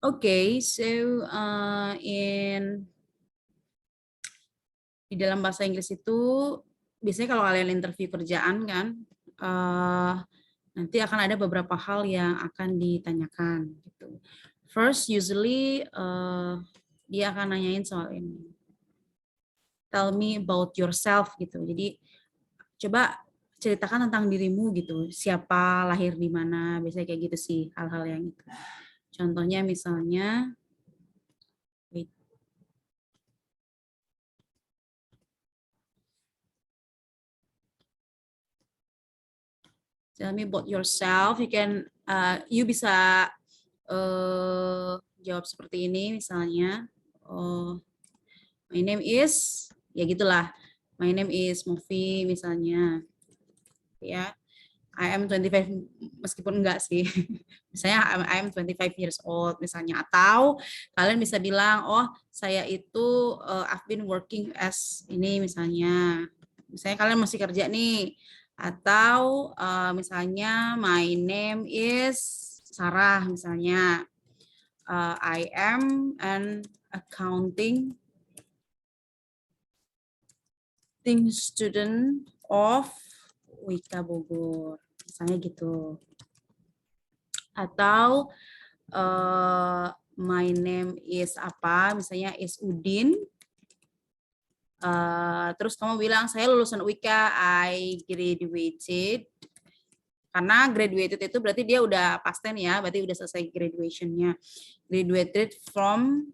Okay, so di dalam bahasa Inggris itu biasanya kalau kalian interview kerjaan kan, nanti akan ada beberapa hal yang akan ditanyakan gitu. First, usually dia akan nanyain soal ini. Tell me about yourself gitu. Jadi coba ceritakan tentang dirimu gitu. Siapa, lahir di mana, biasanya kayak gitu sih hal-hal yang itu. Contohnya misalnya, wait, tell me about yourself. You bisa jawab seperti ini misalnya. Oh, my name is, ya gitulah. My name is Mofi misalnya. Ya, I am 25, meskipun enggak sih. Misalnya I am 25 years old misalnya. Atau kalian bisa bilang, oh saya itu I've been working as ini misalnya. Misalnya kalian masih kerja nih. Atau misalnya my name is Sarah misalnya. I am an accounting student of Wika Bogor. Misalnya gitu. Atau my name is apa, misalnya is Udin. Terus kamu bilang saya lulusan Wika, I graduated. Karena graduated itu berarti dia udah past tense ya, berarti udah selesai graduationnya. Graduated from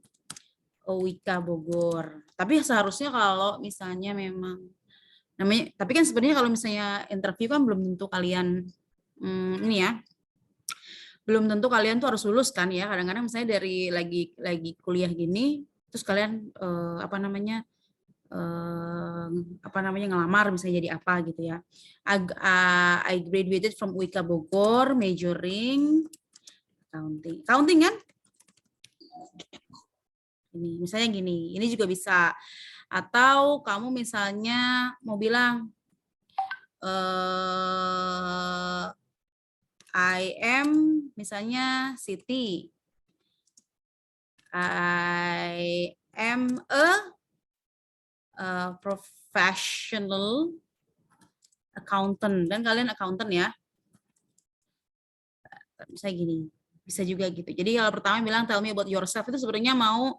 Wika Bogor. Tapi seharusnya kalau misalnya memang namanya, tapi kan sebenarnya kalau misalnya interview kan belum tentu kalian ini ya, belum tentu kalian tuh harus lulus kan ya. Kadang-kadang misalnya dari lagi kuliah gini, terus kalian apa namanya ngelamar misalnya jadi apa gitu ya. I graduated from Wika Bogor, majoring accounting. Accounting kan? Ini misalnya gini, ini juga bisa. Atau kamu misalnya mau bilang I am misalnya Siti. I am a professional accountant. Dan kalian accountant ya. Misalnya gini. Bisa juga gitu. Jadi kalau pertama bilang tell me about yourself itu sebenarnya mau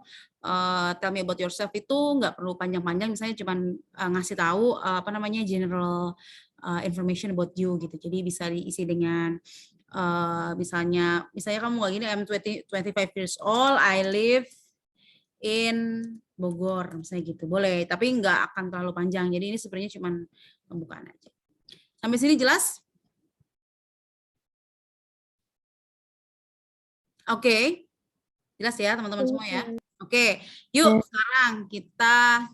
tell me about yourself itu nggak perlu panjang-panjang. Misalnya cuman ngasih tahu apa namanya general information about you gitu. Jadi bisa diisi dengan misalnya kamu kayak gini, I'm 25 years old, I live in Bogor, misalnya gitu. Boleh, tapi nggak akan terlalu panjang. Jadi ini sebenarnya cuma pembukaan aja. Sampai sini jelas? Oke. Jelas ya teman-teman semua ya? Oke, yuk sekarang kita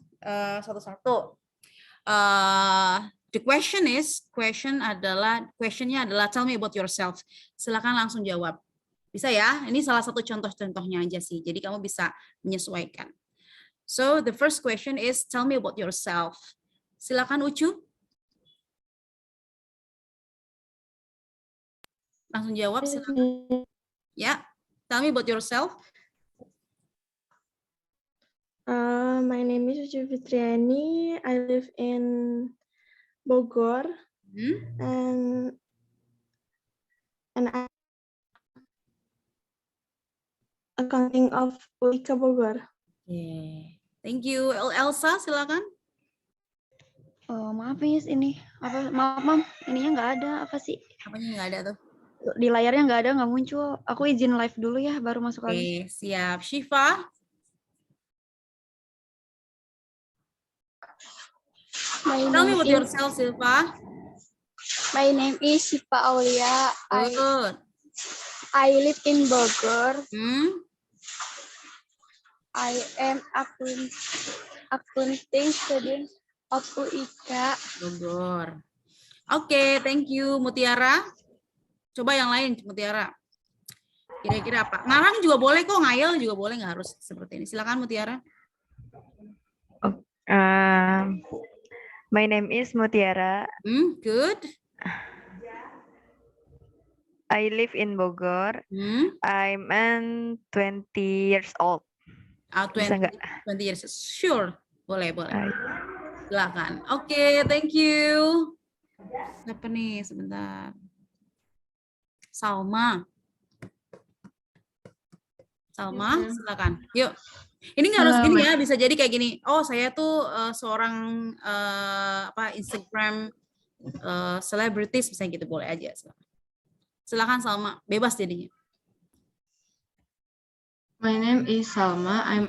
satu-satu. The questionnya adalah tell me about yourself. Silakan langsung jawab. Bisa ya? Ini salah satu contoh-contohnya aja sih. Jadi kamu bisa menyesuaikan. So the first question is tell me about yourself. Silakan Ucu. Langsung jawab silakan. Ya, tell me about yourself. My name is Ucu Fitriani. I live in Bogor, and I accounting of Wika Bogor. Okay. Thank you. Elsa, silakan. Maaf Miss, ini apa? Maaf Mam, ininya nggak ada, apa sih? Apanya nggak ada tuh? Di layarnya nggak ada, nggak muncul. Aku izin live dulu ya, baru masuk lagi. Oke, siap. Shiva. Tell me about yourself, Silva. My name is Shiva Aulia. Good. I live in Bogor. I am accounting student of UIK. Bogor. Oke, thank you Mutiara. Coba yang lain Mutiara. Kira-kira apa? Ngarang juga boleh kok, ngayal juga boleh, nggak harus seperti ini. Silakan Mutiara. My name is Mutiara. Good. I live in Bogor. I'm 20 years old. Bisa 20 nggak? 20 years. Sure. Boleh. Baik. Silakan. Oke, thank you. Siapa nih? Sebentar. Salma, silakan. Yuk. Ini nggak harus gini ya, bisa jadi kayak gini. Oh, saya tuh seorang Instagram celebrities, misalnya gitu, boleh aja. Silakan Salma, bebas jadinya. My name is Salma. I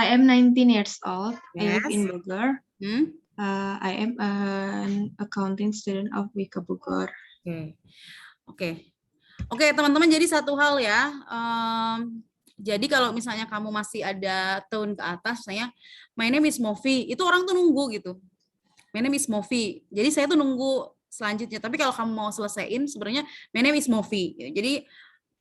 am 19 years old. I live in Bogor. I am an accounting student of Wika Bogor. Oke, teman-teman, jadi satu hal ya. Jadi kalau misalnya kamu masih ada tahun ke atas, misalnya my name is Mofi, itu orang tuh nunggu gitu. My name is Mofi. Jadi saya tuh nunggu selanjutnya. Tapi kalau kamu mau selesaiin, sebenarnya my name is Mofi. Jadi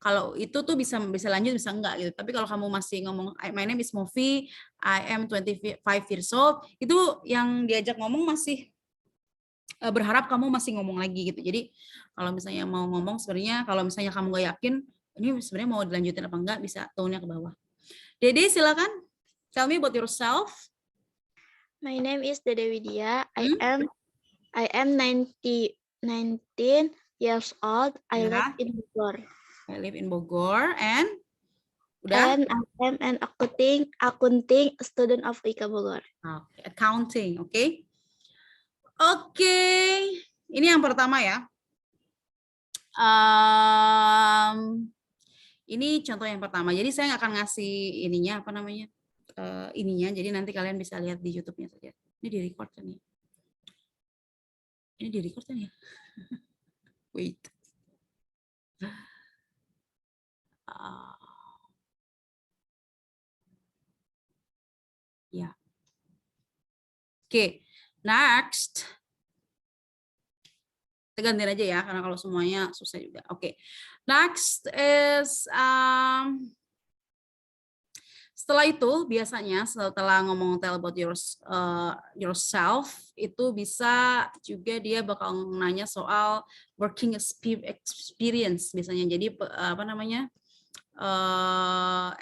kalau itu tuh bisa lanjut, bisa enggak gitu. Tapi kalau kamu masih ngomong my name is Mofi, I am 25 years old, itu yang diajak ngomong masih berharap kamu masih ngomong lagi gitu. Jadi kalau misalnya mau ngomong, sebenarnya kalau misalnya kamu nggak yakin ini sebenarnya mau dilanjutin apa enggak, bisa tone-nya ke bawah. Dede, silakan. Tell me about yourself. My name is Dede Widya. I am 19 years old. I live in Bogor. I live in Bogor and udah. And I am an accounting student of Wika Bogor. Okay. Accounting, oke. Oke, ini yang pertama ya. Ini contoh yang pertama. Jadi saya nggak akan ngasih ininya, apa namanya, ininya. Jadi nanti kalian bisa lihat di YouTube-nya saja. Ini di record kan ya? Ini di record kan ya? Wait. Ya. Oke, next. Kita gantiin aja ya, karena kalau semuanya susah juga. Oke, next is setelah itu biasanya setelah ngomong tell about yourself, itu bisa juga dia bakal nanya soal working experience biasanya. Jadi apa namanya,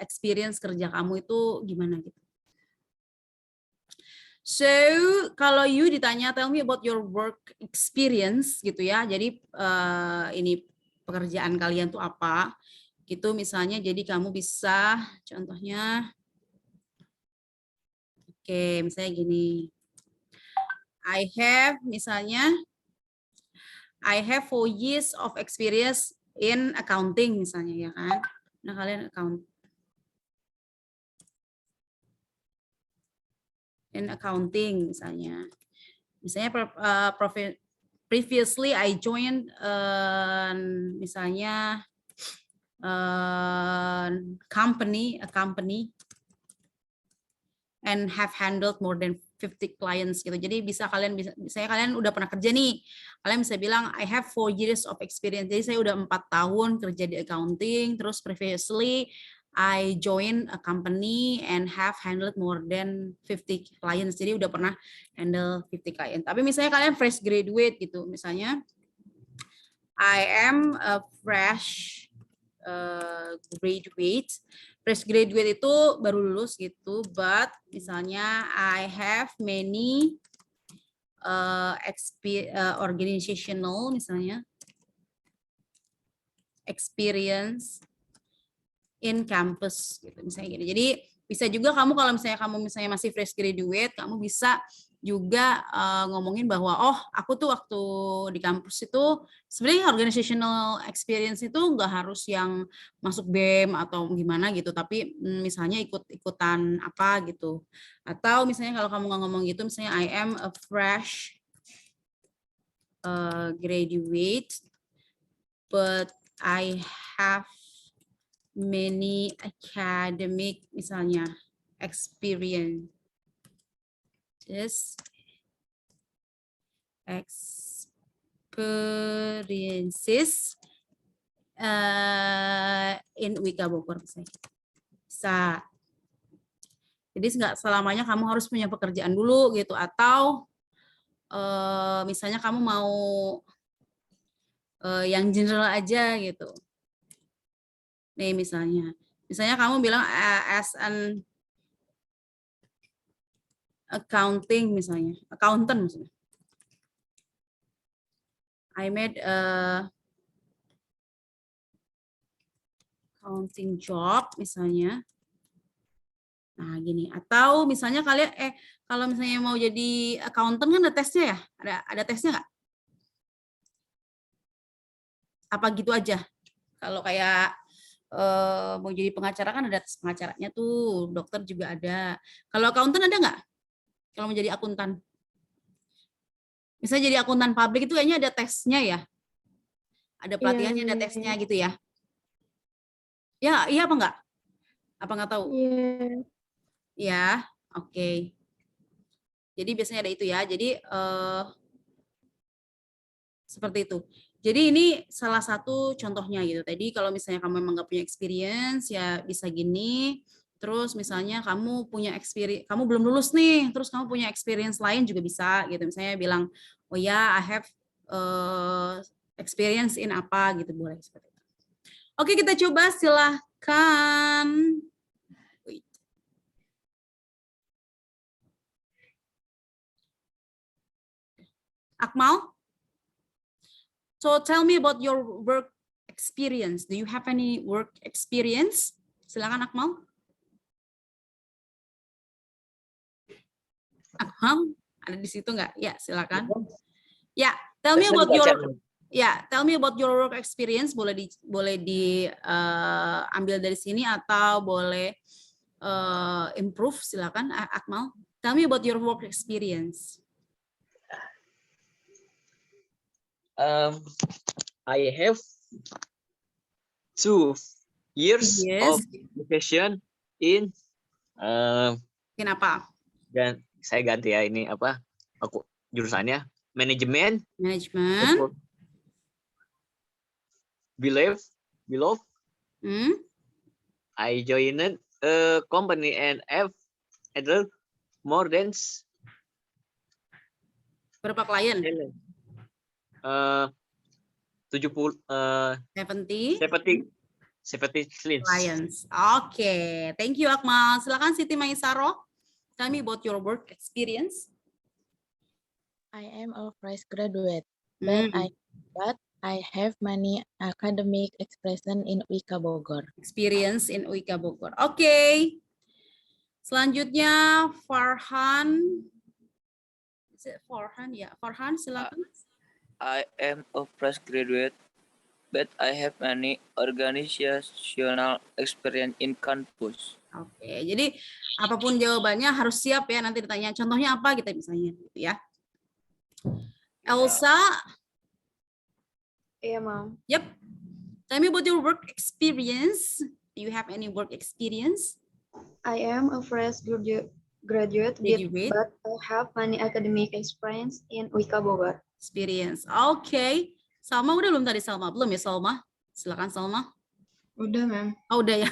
experience kerja kamu itu gimana gitu. So, kalau you ditanya, tell me about your work experience gitu ya. Jadi ini pekerjaan kalian tuh apa? Gitu misalnya. Jadi kamu bisa contohnya, oke, misalnya gini. I have 4 years of experience in accounting misalnya ya kan. Nah, kalian accounting misalnya previously I joined misalnya a company and have handled more than 50 clients gitu. Jadi kalian udah pernah kerja nih, kalian bisa bilang I have 4 years of experience. Jadi saya udah 4 tahun kerja di accounting. Terus previously I joined a company and have handled more than 50 clients. Jadi udah pernah handle 50 clients. Tapi misalnya kalian fresh graduate gitu. Misalnya I am a fresh graduate. Fresh graduate itu baru lulus gitu. But misalnya I have many organizational misalnya experience in campus gitu misalnya gini. Jadi bisa juga kamu kalau misalnya masih fresh graduate, kamu bisa juga ngomongin bahwa oh aku tuh waktu di kampus itu sebenarnya organizational experience itu nggak harus yang masuk BEM atau gimana gitu, tapi misalnya ikutan apa gitu. Atau misalnya kalau kamu nggak ngomong gitu, misalnya I am a fresh graduate but I have many academic misalnya experiences in Wika Bogor misalnya. Bisa. Jadi nggak selamanya kamu harus punya pekerjaan dulu gitu, atau misalnya kamu mau yang general aja gitu. Nih misalnya kamu bilang as an accounting misalnya, accountant misalnya. I made a accounting job misalnya. Nah, gini. Atau misalnya kalian kalau misalnya mau jadi accountant kan ada tesnya ya? Ada tesnya nggak? Apa gitu aja? Kalau kayak mau jadi pengacara kan ada tes pengacaranya tuh, dokter juga ada. Kalau accountant ada nggak? Kalau mau jadi akuntan? Misalnya jadi akuntan publik itu kayaknya ada tesnya ya? Ada pelatihannya, ada tesnya gitu ya? Ya, iya apa enggak? Apa nggak tahu? Iya. Ya, oke. Jadi biasanya ada itu ya. Jadi seperti itu. Jadi ini salah satu contohnya gitu. Tadi kalau misalnya kamu memang nggak punya experience ya bisa gini. Terus misalnya kamu punya experience, kamu belum lulus nih, terus kamu punya experience lain juga bisa gitu. Misalnya bilang, oh ya, I have experience in apa gitu, boleh seperti itu. Oke, kita coba, silahkan. Akmal? So tell me about your work experience. Do you have any work experience? Silakan Akmal. Akmal, ada di situ nggak? Ya, silakan. Ya, tell me about your work experience. Boleh diambil dari sini atau boleh improve. Silakan Akmal. Tell me about your work experience. I have 2 years of education in Kenapa? dan saya ganti ya ini apa aku jurusannya manajemen. Below I joined a company and have more than berapa klien? 70 clients. Oke, thank you Akmal. Silakan Siti Maisaro. Tell me about your work experience. I am a fresh graduate, but I have many academic expression in UIK Bogor. Experience in UIK Bogor. Oke. Selanjutnya Farhan. Is it Farhan? Ya, Farhan silakan. I am a fresh graduate, but I have many organizational experience in campus. Oke, jadi apapun jawabannya harus siap ya, nanti ditanya contohnya apa kita misalnya gitu ya. Elsa? Iya, Mom. Yep. Tell me about your work experience. Do you have any work experience? I am a fresh graduate, but I have many academic experience in UIK Bogor. Experience. Oke. Salma udah belum tadi Salma? Belum ya Salma? Silakan Salma. Udah, Mem. Oh, udah ya.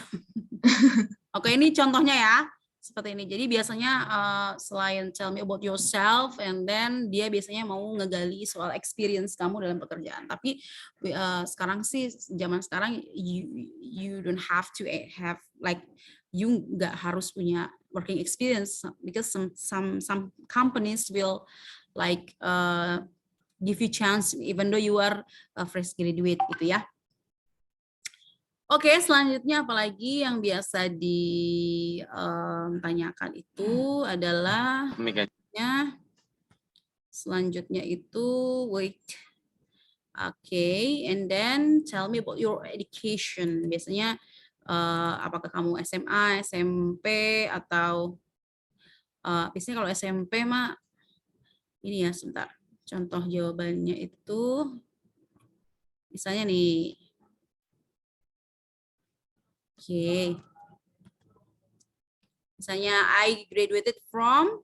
Oke, ini contohnya ya. Seperti ini. Jadi biasanya selain tell me about yourself, and then dia biasanya mau ngegali soal experience kamu dalam pekerjaan. Tapi sekarang sih, zaman sekarang, you don't have to have, like, you nggak harus punya working experience, because some companies will like give you chance even though you are a fresh graduate gitu ya. Oke, selanjutnya apalagi yang biasa ditanyakan itu adalah selanjutnya itu wait. Oke, and then tell me about your education. Biasanya apakah kamu SMA, SMP atau biasanya kalau SMP mah ini ya, sebentar. Contoh jawabannya itu misalnya nih. Oke. Misalnya I graduated from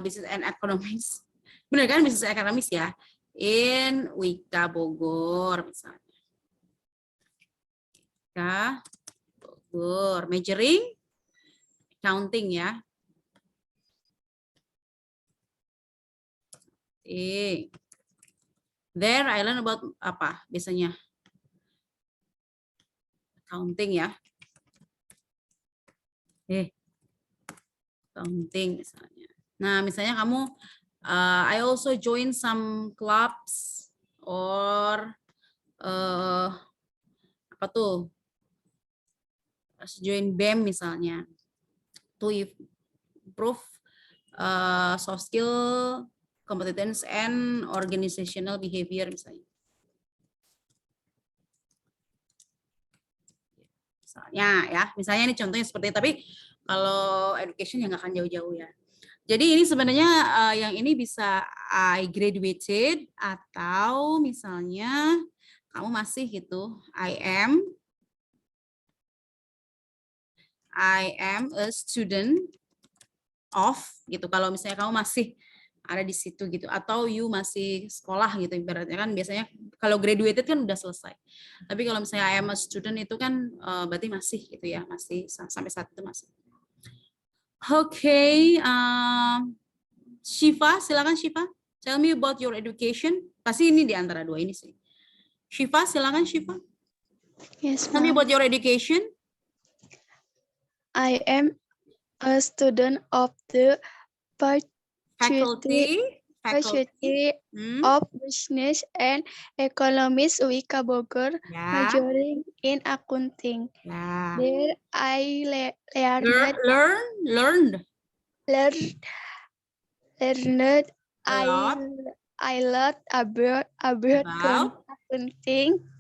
Business and Economics. Benar kan Business and Economics ya? In UIK Bogor misalnya. UIK Bogor. Majoring accounting ya. There I learn about apa biasanya? Accounting ya. Accounting misalnya. Nah, misalnya kamu I also join some clubs or apa tuh? Join BEM misalnya. To improve soft skill, competence and organizational behavior misalnya. Misalnya ini contohnya seperti itu, tapi kalau education ya nggak akan jauh-jauh ya. Jadi ini sebenarnya yang ini bisa I graduated atau misalnya kamu masih gitu I am a student of gitu. Kalau misalnya kamu masih ada di situ gitu atau you masih sekolah gitu ibaratnya kan biasanya kalau graduated kan udah selesai. Tapi kalau misalnya I am a student itu kan berarti masih gitu ya, masih sampai saat itu masih. Oke, Shiva, silakan Shiva. Tell me about your education. Pasti ini di antara dua ini sih. Shiva, silakan Shiva. Yes, Tell me about your education. I am a student of the Faculty of Business and Economics UIK Bogor, majoring in accounting. There I learned I learned about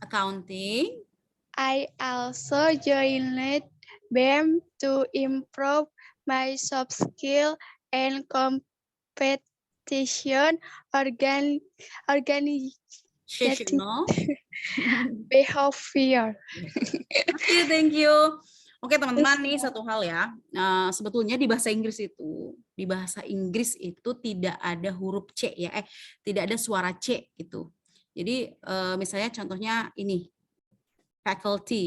accounting. I also joined BEM to improve my soft skill and competition organizational behavior. Oke, thank you. Oke teman-teman, nih satu hal ya. Sebetulnya di bahasa Inggris itu tidak ada huruf C ya, tidak ada suara C gitu. Jadi misalnya contohnya ini faculty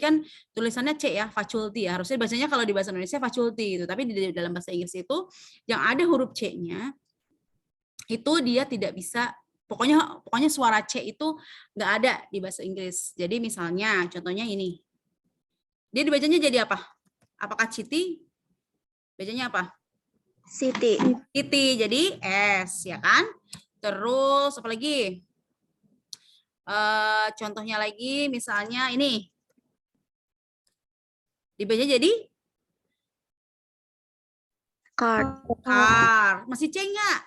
kan tulisannya C ya, faculty ya. Harusnya bacanya kalau di bahasa Indonesia faculty itu, tapi di dalam bahasa Inggris itu yang ada huruf C-nya itu dia tidak bisa. Pokoknya suara C itu nggak ada di bahasa Inggris. Jadi misalnya contohnya ini. Dia dibacanya jadi apa? Apakah Citi? Bacanya apa? Siti. Siti, jadi S, ya kan? Terus apa lagi? Contohnya lagi, misalnya ini. Dibacanya jadi? Car. Masih C nggak?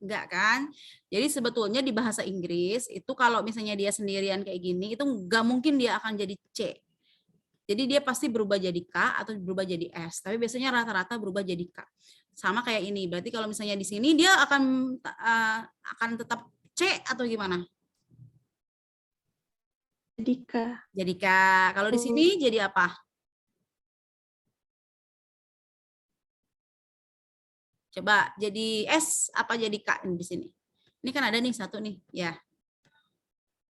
Enggak kan? Jadi sebetulnya di bahasa Inggris itu kalau misalnya dia sendirian kayak gini, itu nggak mungkin dia akan jadi C. Jadi dia pasti berubah jadi K atau berubah jadi S. Tapi biasanya rata-rata berubah jadi K. Sama kayak ini. Berarti kalau misalnya di sini dia akan tetap C atau gimana? Jadi K. Jadi K. Kalau di sini jadi apa? Coba jadi S apa jadi K di sini? Ini kan ada nih satu nih, ya.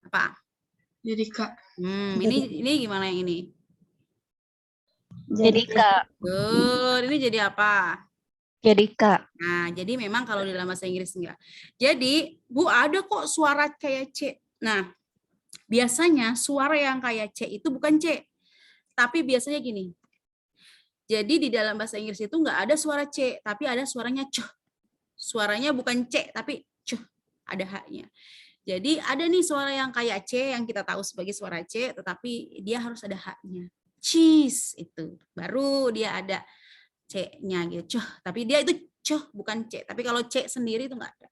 Apa? Jadi K. Ini gimana yang ini? Jadi K. Good. Ini jadi apa? Jadi K. Nah, jadi memang kalau di dalam bahasa Inggris enggak. Jadi, Bu, ada kok suara kayak C. Nah, biasanya suara yang kayak C itu bukan C. Tapi biasanya gini. Jadi di dalam bahasa Inggris itu enggak ada suara C, tapi ada suaranya C. Suaranya bukan C, tapi C. Ada H-nya. Jadi ada nih suara yang kayak C yang kita tahu sebagai suara C, tetapi dia harus ada H-nya. Cheese itu baru dia ada C-nya gitu. Tapi dia itu bukan C. Tapi kalau C sendiri itu enggak ada.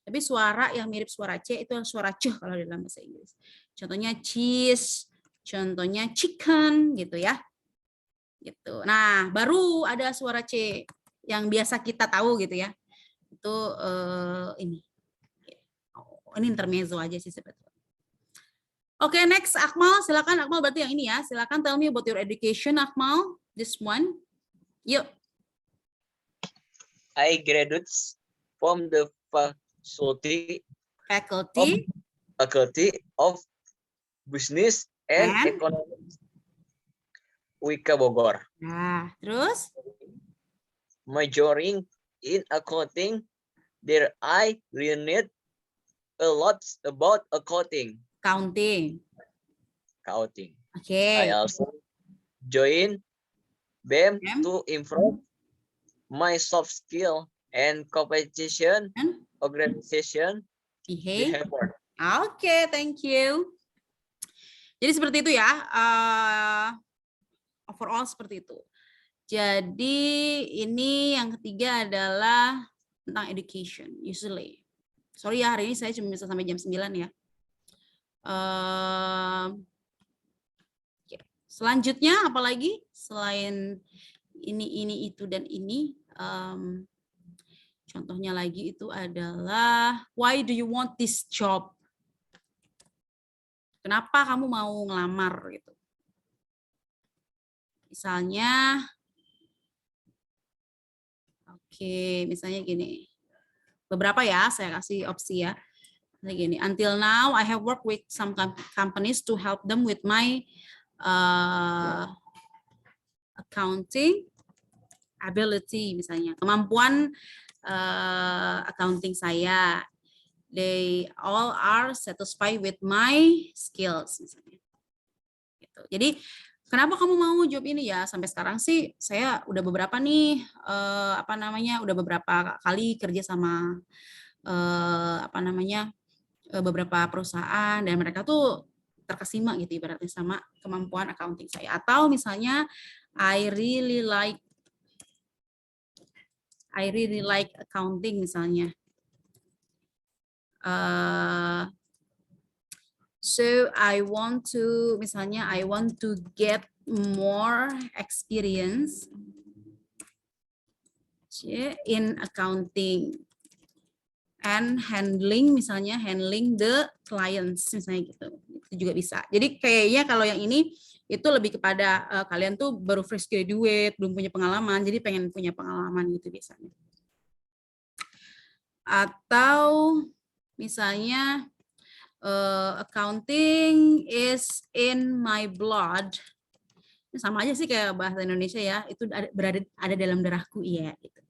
Tapi suara yang mirip suara C itu suara C kalau di dalam bahasa Inggris. Contohnya cheese, contohnya chicken gitu ya. Gitu. Nah, baru ada suara C yang biasa kita tahu gitu ya. Itu ini. Ini intermezzo aja sih sebetulnya. Oke, next Akmal, silakan Akmal, berarti yang ini ya. Silakan tell me about your education, Akmal. This one. Yuk. I graduated from the faculty of Business and Economics UIK Bogor. Nah, terus? Majoring in accounting, there I learned a lot about accounting. Counting. I Okay. also join BEM BEM. to improve my soft skill and competition And organization behave. behavior. Oke, thank you. Jadi seperti itu ya. Overall seperti itu. Jadi ini yang ketiga adalah tentang education, usually. Sorry ya, hari ini saya cuma bisa sampai jam 9 ya. Selanjutnya apalagi selain ini, itu, dan ini. Contohnya lagi itu adalah, why do you want this job? Kenapa kamu mau ngelamar gitu? Misalnya, misalnya gini. Beberapa ya, saya kasih opsi ya. Misalnya gini, until now I have worked with some companies to help them with my accounting ability, misalnya. Kemampuan accounting saya. They all are satisfied with my skills, misalnya. Gitu. Jadi kenapa kamu mau job ini ya? Sampai sekarang sih saya udah beberapa nih udah beberapa kali kerja sama beberapa perusahaan dan mereka tuh terkesima gitu ibaratnya sama kemampuan accounting saya. Atau misalnya I really like accounting misalnya. So I want to get more experience in accounting and handling the clients misalnya gitu. Itu juga bisa. Jadi kayaknya kalau yang ini itu lebih kepada kalian tuh baru fresh graduate, belum punya pengalaman, jadi pengen punya pengalaman gitu biasanya. Atau misalnya accounting is in my blood. Sama aja sih kayak bahasa Indonesia ya, itu ada dalam darahku ya gitu.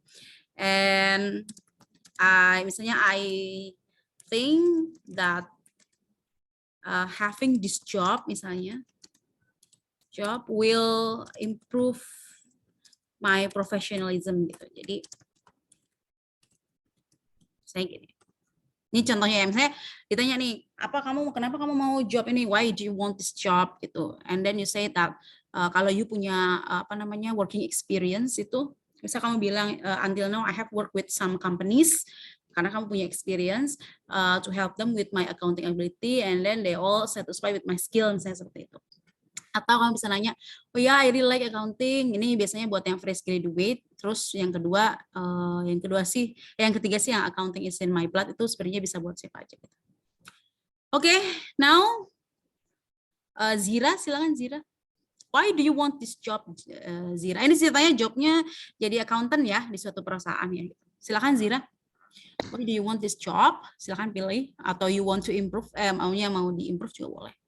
And I think that having this job will improve my professionalism gitu. Jadi saya gini. Ini contohnya ya, misalnya ditanya nih, kenapa kamu mau job ini? Why do you want this job gitu? And then you say that kalau you punya working experience itu, misal kamu bilang until now I have worked with some companies karena kamu punya experience to help them with my accounting ability and then they all satisfied with my skill misalnya seperti itu. Atau kamu bisa nanya, oh ya, I really like accounting. Ini biasanya buat yang fresh graduate. Terus yang ketiga sih yang accounting is in my blood, itu sebenarnya bisa buat siapa aja. Oke, now Zira, silakan Zira. Why do you want this job, Zira? Ini ceritanya jobnya jadi accountant ya di suatu perusahaan ya. Silakan Zira. Why do you want this job? Silakan pilih. Atau you want to improve? Maunya mau di-improve juga boleh.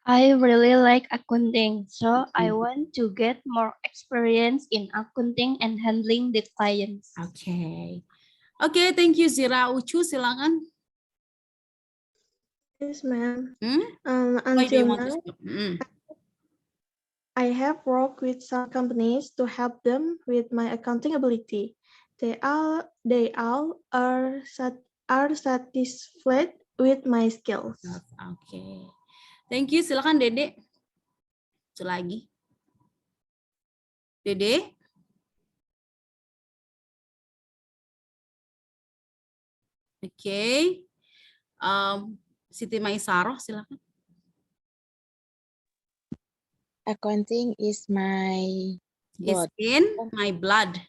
I really like accounting, so I want to get more experience in accounting and handling the clients. Okay, thank you Zira. Ucu, silakan. Yes, ma'am. Why do you want this job? I have worked with some companies to help them with my accounting ability. They all are satisfied with my skills. Okay. Thank you, silakan Dede. Itu lagi. Dede. Oke. Siti Maisaroh, silakan. Accounting is my blood. Is in my blood.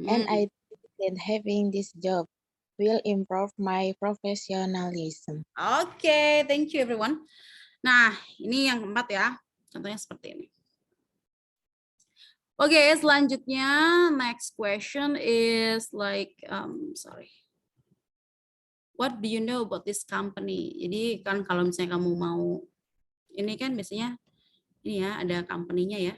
And I think that having this job will improve my professionalism. Oke, thank you everyone. Nah, ini yang keempat ya. Contohnya seperti ini. Oke, selanjutnya next question is like, what do you know about this company? Jadi kan kalau misalnya kamu mau, ini kan biasanya ini ya ada company-nya ya.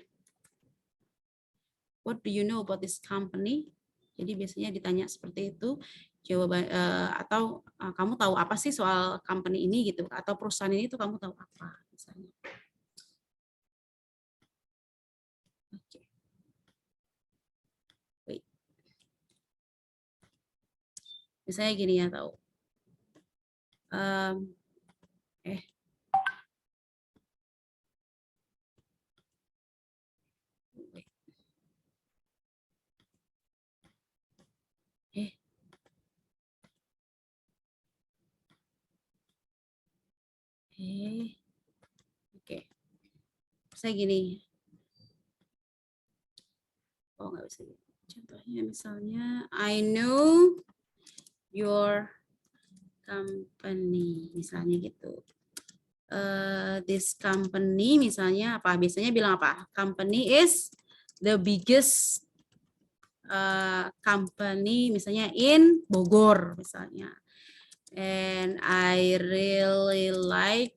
What do you know about this company? Jadi biasanya ditanya seperti itu. jawaban atau kamu tahu apa sih soal company ini gitu, atau perusahaan ini tuh kamu tahu apa misalnya. Oke. Wait. Misalnya gini ya, tahu. Oke. Saya gini. Oh, nggak bisa. Contohnya misalnya, I know your company, misalnya gitu. This company, misalnya apa? Biasanya bilang apa? Company is the biggest company, misalnya in Bogor, misalnya. And I really like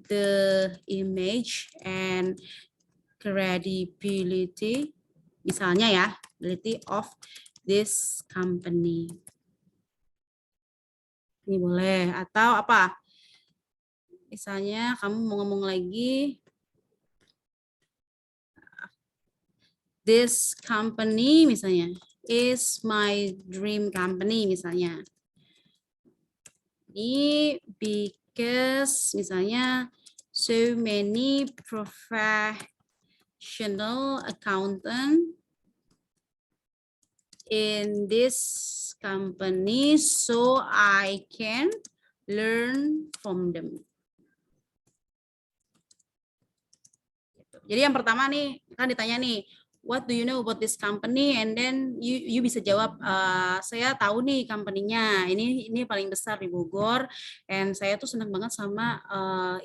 the image and credibility, misalnya ya, ability of this company. Ini boleh. Atau apa? Misalnya kamu mau ngomong lagi, this company misalnya is my dream company misalnya. Ini because misalnya so many professional accountant in this company, so I can learn from them. Jadi yang pertama nih, kan ditanya nih, what do you know about this company? And then you bisa jawab, saya tahu nih company-nya, ini paling besar di Bogor, and saya tuh senang banget sama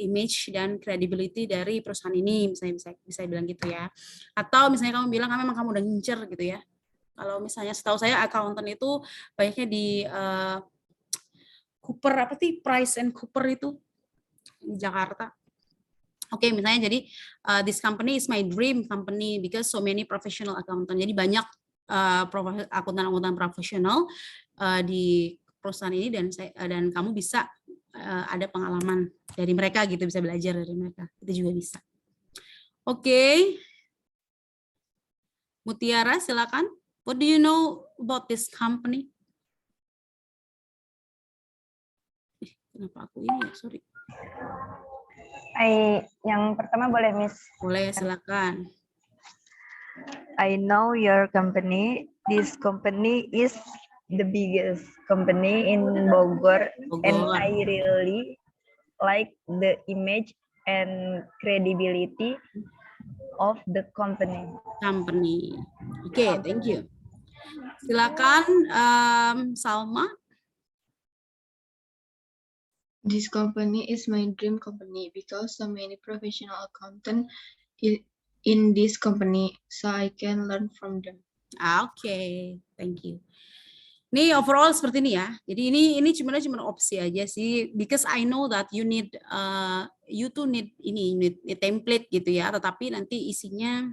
image dan credibility dari perusahaan ini, misalnya bisa bilang gitu ya. Atau misalnya kamu bilang, memang kamu udah ngincer gitu ya. Kalau misalnya setahu saya accountant itu banyaknya di Cooper, apa sih, Price and Cooper itu di Jakarta. Oke, misalnya jadi this company is my dream company because so many professional accountant. Jadi banyak akuntan-akuntan profesional di perusahaan ini, dan kamu bisa ada pengalaman dari mereka gitu, bisa belajar dari mereka. Itu juga bisa. Oke. Mutiara, silakan. What do you know about this company? Kenapa aku ini ya? Sorry. Yang pertama boleh, Miss? Boleh, silakan. I know your company. This company is the biggest company in Bogor, and I really like the image and credibility of the company. Oke, thank you. Silakan, Salma. This company is my dream company because so many professional accountants in this company, so I can learn from them. Oke, thank you. Ini overall seperti ini ya. Jadi ini cuma opsi aja sih, because I know that you need need template gitu ya. Tetapi nanti isinya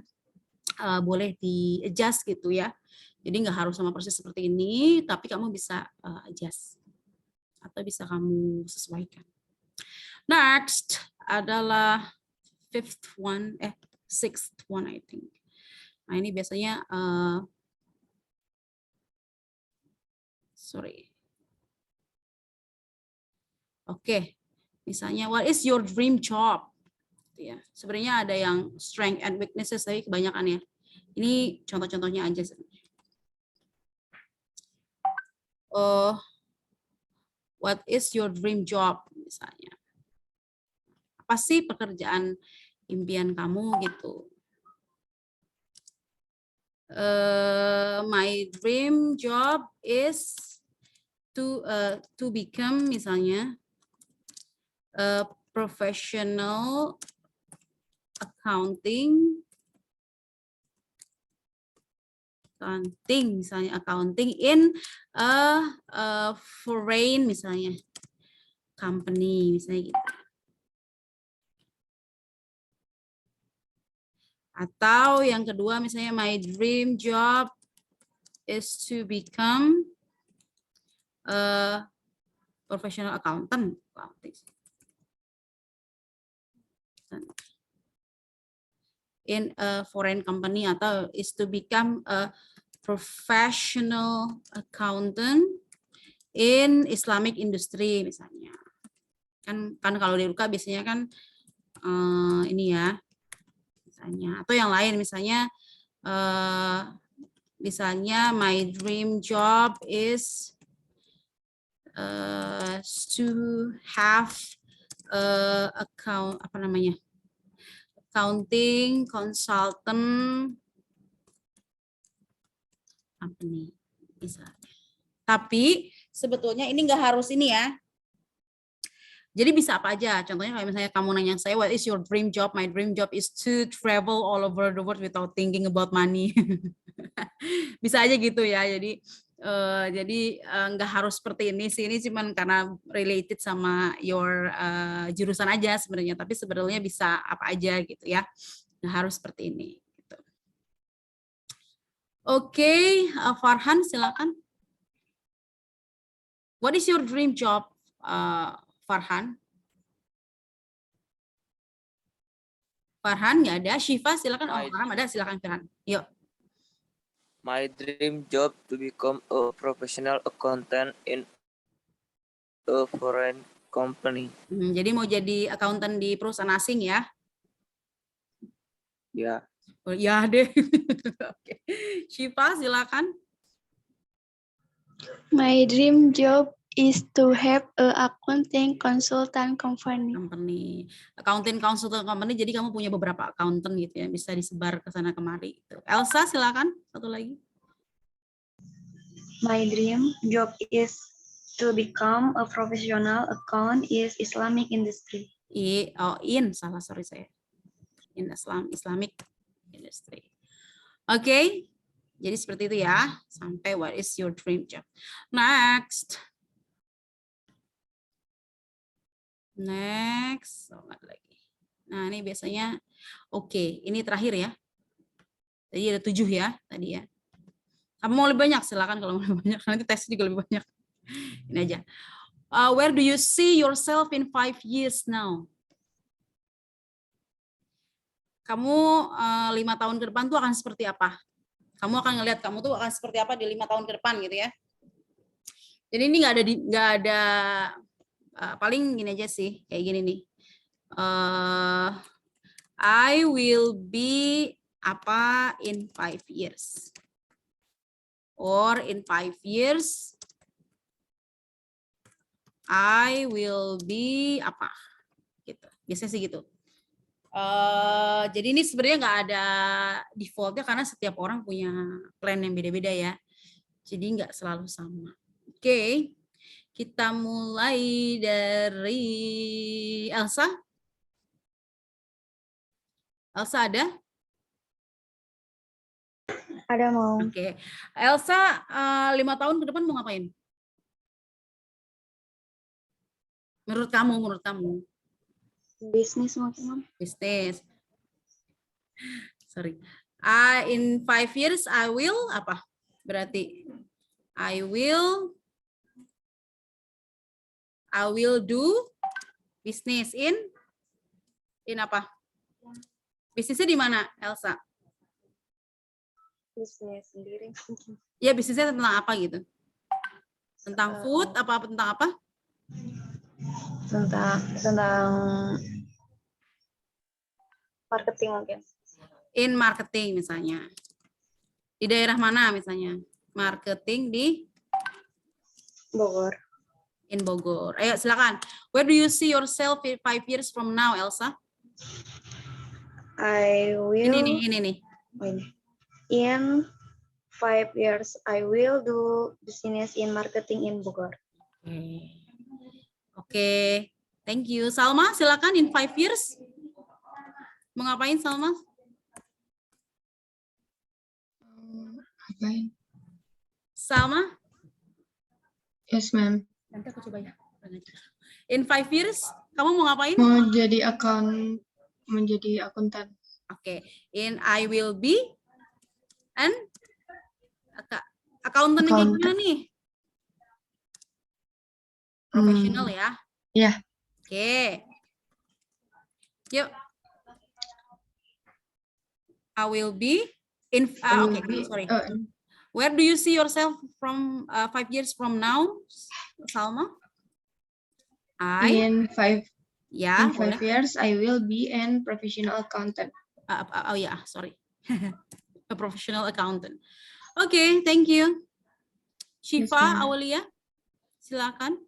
boleh di adjust gitu ya. Jadi nggak harus sama persis seperti ini, tapi kamu bisa adjust atau bisa kamu sesuaikan. Next adalah sixth one I think. Nah ini biasanya sorry. Oke, misalnya what is your dream job? Ya, sebenarnya ada yang strength and weaknesses, tapi kebanyakan ya. Ini contoh-contohnya aja. What is your dream job misalnya? Apa sih pekerjaan impian kamu gitu? My dream job is to become misalnya a professional accounting misalnya, accounting in a foreign misalnya company misalnya gitu. Atau yang kedua misalnya my dream job is to become professional accountant. In a foreign company atau is to become a professional accountant in Islamic industry misalnya. Kan kalau di UK biasanya kan ini ya misalnya, atau yang lain misalnya misalnya my dream job is to have accounting consultant company misalnya. Tapi sebetulnya ini nggak harus ini ya. Jadi bisa apa aja. Contohnya kalau misalnya kamu nanya saya, what is your dream job? My dream job is to travel all over the world without thinking about money. Bisa aja gitu ya. Jadi nggak harus seperti ini sih. Ini cuman karena related sama your jurusan aja sebenarnya. Tapi sebenarnya bisa apa aja gitu ya. Nggak harus seperti ini. Gitu. Oke, Farhan silakan. What is your dream job, Farhan? Farhan nggak ada. Syifa silakan. Oh, Farhan ada. Silakan Farhan. Yuk. My dream job to become a professional accountant in a foreign company. Jadi mau jadi accountant di perusahaan asing ya? Ya. Oh, ya deh. Oke. Syifa silakan. My dream job is to have a accounting consultant company. Accounting consultant company, jadi kamu punya beberapa accountant gitu ya, bisa disebar ke sana kemari. Gitu. Elsa silakan, satu lagi. My dream job is to become a professional accountant in Islamic industry. Sorry saya. In Islamic industry. Oke. Jadi seperti itu ya, sampai what is your dream job. Next, lagi. Nah ini biasanya, oke, ini terakhir ya. Jadi ada 7 ya tadi ya. Kamu mau lebih banyak silakan kalau mau lebih banyak, nanti tes juga lebih banyak. Ini aja. Where do you see yourself in 5 years now? Kamu 5 tahun ke depan tuh akan seperti apa? Kamu akan ngelihat kamu tuh akan seperti apa di 5 tahun ke depan gitu ya. Jadi ini nggak ada paling gini aja sih, kayak gini nih. I will be apa in 5 years. Or in 5 years I will be apa gitu. Biasanya sih gitu. Jadi ini sebenarnya nggak ada defaultnya karena setiap orang punya plan yang beda-beda ya. Jadi nggak selalu sama. Oke, kita mulai dari Elsa. Elsa ada? Ada mau. Oke, Elsa 5 tahun ke depan mau ngapain? Menurut kamu? Bisnis mungkin. Bisnis. Sorry. In 5 years I will apa? Berarti I will do business in apa? Bisnisnya di mana, Elsa? Bisnis sendiri. Ya, bisnisnya tentang apa gitu? Tentang food apa tentang apa? Tentang marketing mungkin. In marketing misalnya. Di daerah mana misalnya? Marketing di Bogor. In Bogor. Ayo silakan. Where do you see yourself in 5 years from now, Elsa? I will. Ini nih. In 5 years, I will do business in marketing in Bogor. Oke. Thank you. Salma, silakan in 5 years. Mau ngapain, Salma? Ngapain? Salma? Yes, ma'am. Nanti aku coba ya. In 5 years, kamu mau ngapain? Mau menjadi akuntan. Oke. In I will be an accountant yang kayak gimana nih? Professional ya. Yeah. Oke. Yuk. I will be in. Sorry. Where do you see yourself from 5 years from now, Salma? In 5 Ya, years, I will be an professional accountant. Sorry. A professional accountant. Okay, thank you. Shifa, Aulia, silakan.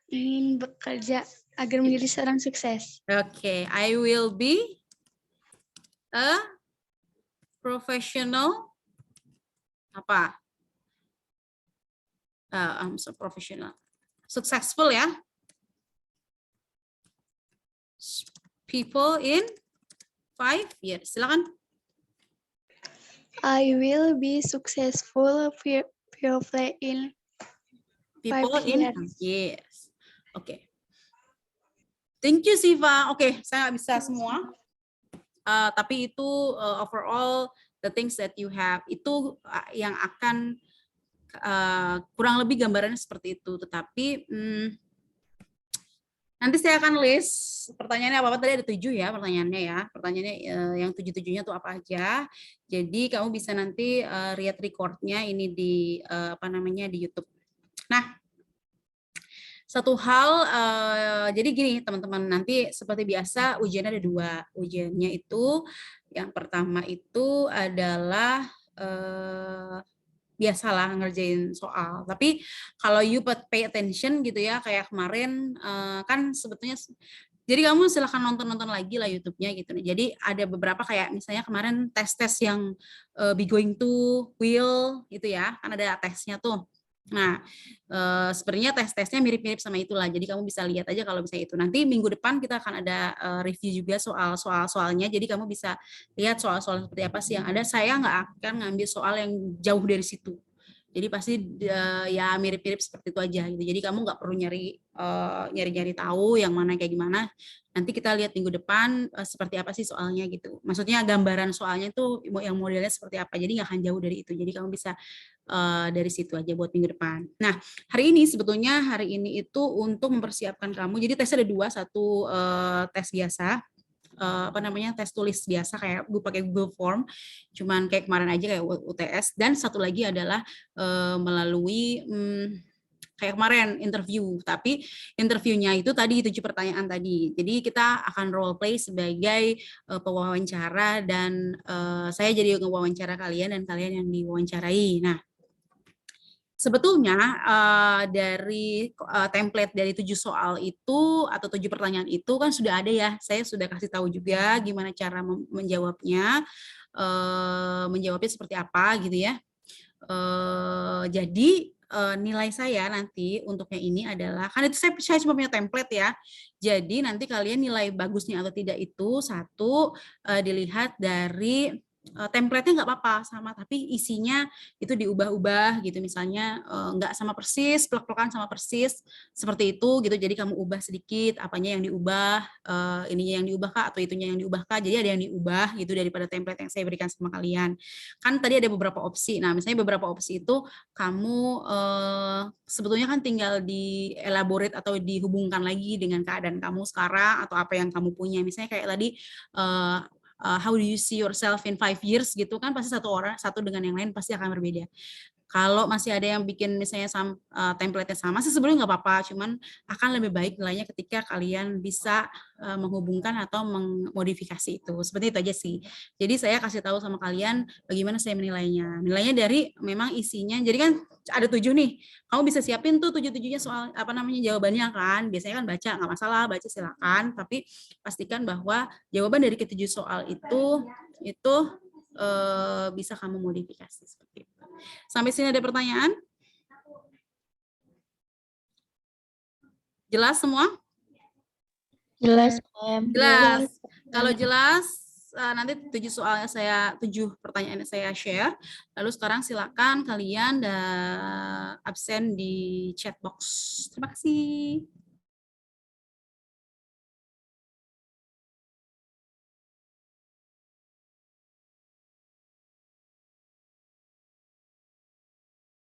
Ingin bekerja agar menjadi seorang sukses. Okay, I will be a professional apa? I'm so professional. Successful ya. People in 5 years. Silakan. I will be successful people in 5 years. Yes. Oke. Thank you, Siva. Oke, saya nggak bisa semua. Tapi itu overall the things that you have itu yang akan kurang lebih gambarannya seperti itu. Tetapi nanti saya akan list pertanyaannya apa tadi ada 7 ya pertanyaannya ya. Pertanyaannya yang 7-7-nya tuh apa aja. Jadi kamu bisa nanti lihat recordnya ini di di YouTube. Nah, satu hal jadi gini teman-teman, nanti seperti biasa ujiannya ada 2. Ujiannya itu yang pertama itu adalah biasalah ngerjain soal. Tapi kalau you pay attention gitu ya, kayak kemarin kan sebetulnya, jadi kamu silahkan nonton lagi lah YouTube-nya gitu. Jadi ada beberapa kayak misalnya kemarin tes-tes yang be going to, will gitu ya, kan ada tesnya tuh. Nah, sebenarnya tes-tesnya mirip-mirip sama itulah. Jadi kamu bisa lihat aja kalau misalnya itu. Nanti minggu depan kita akan ada review juga soalnya. Jadi kamu bisa lihat soal-soal seperti apa sih yang ada. Saya nggak akan ngambil soal yang jauh dari situ. Jadi pasti ya mirip-mirip seperti itu aja gitu. Jadi kamu nggak perlu nyari tahu yang mana kayak gimana. Nanti kita lihat minggu depan seperti apa sih soalnya gitu. Maksudnya gambaran soalnya itu yang modelnya seperti apa. Jadi nggak akan jauh dari itu. Jadi kamu bisa dari situ aja buat minggu depan. Nah, hari ini itu untuk mempersiapkan kamu. Jadi tesnya ada 2, satu tes biasa, tes tulis biasa kayak gue pakai Google Form, cuman kayak kemarin aja kayak UTS, dan satu lagi adalah melalui kayak kemarin interview, tapi interviewnya itu tadi 7 pertanyaan tadi. Jadi kita akan role play sebagai pewawancara dan saya jadi ngewawancara kalian dan kalian yang diwawancarai. Nah, sebetulnya dari template dari 7 soal itu atau 7 pertanyaan itu kan sudah ada ya. Saya sudah kasih tahu juga gimana cara menjawabnya, menjawabnya seperti apa gitu ya. Jadi nilai saya nanti untuknya ini adalah, kan itu saya cuma punya template ya. Jadi nanti kalian nilai bagusnya atau tidak itu satu dilihat dari template-nya nggak apa-apa sama, tapi isinya itu diubah-ubah gitu, misalnya nggak sama persis, plek-plekan sama persis seperti itu gitu. Jadi kamu ubah sedikit, apanya yang diubah, ininya yang diubah kah atau itunya yang diubah kah. Jadi ada yang diubah gitu daripada template yang saya berikan sama kalian. Kan tadi ada beberapa opsi. Nah, misalnya beberapa opsi itu kamu sebetulnya kan tinggal di-elaborate atau dihubungkan lagi dengan keadaan kamu sekarang atau apa yang kamu punya. Misalnya kayak tadi how do you see yourself in 5 years gitu kan, pasti satu dengan yang lain pasti akan berbeda. Kalau masih ada yang bikin misalnya template-nya sama sih sebenarnya nggak apa-apa, cuman akan lebih baik nilainya ketika kalian bisa menghubungkan atau memodifikasi itu. Seperti itu aja sih. Jadi saya kasih tahu sama kalian bagaimana saya menilainya. Nilainya dari memang isinya. Jadi kan ada 7 nih. Kamu bisa siapin tuh 7-7-nya soal jawabannya kan. Biasanya kan baca, nggak masalah, baca silakan. Tapi pastikan bahwa jawaban dari ke-7 soal itu bisa kamu modifikasi seperti itu. Sampai sini ada pertanyaan? Jelas semua? Jelas. Jelas. Kalau jelas, nanti 7 pertanyaan saya share. Lalu sekarang silakan kalian absen di chat box. Terima kasih.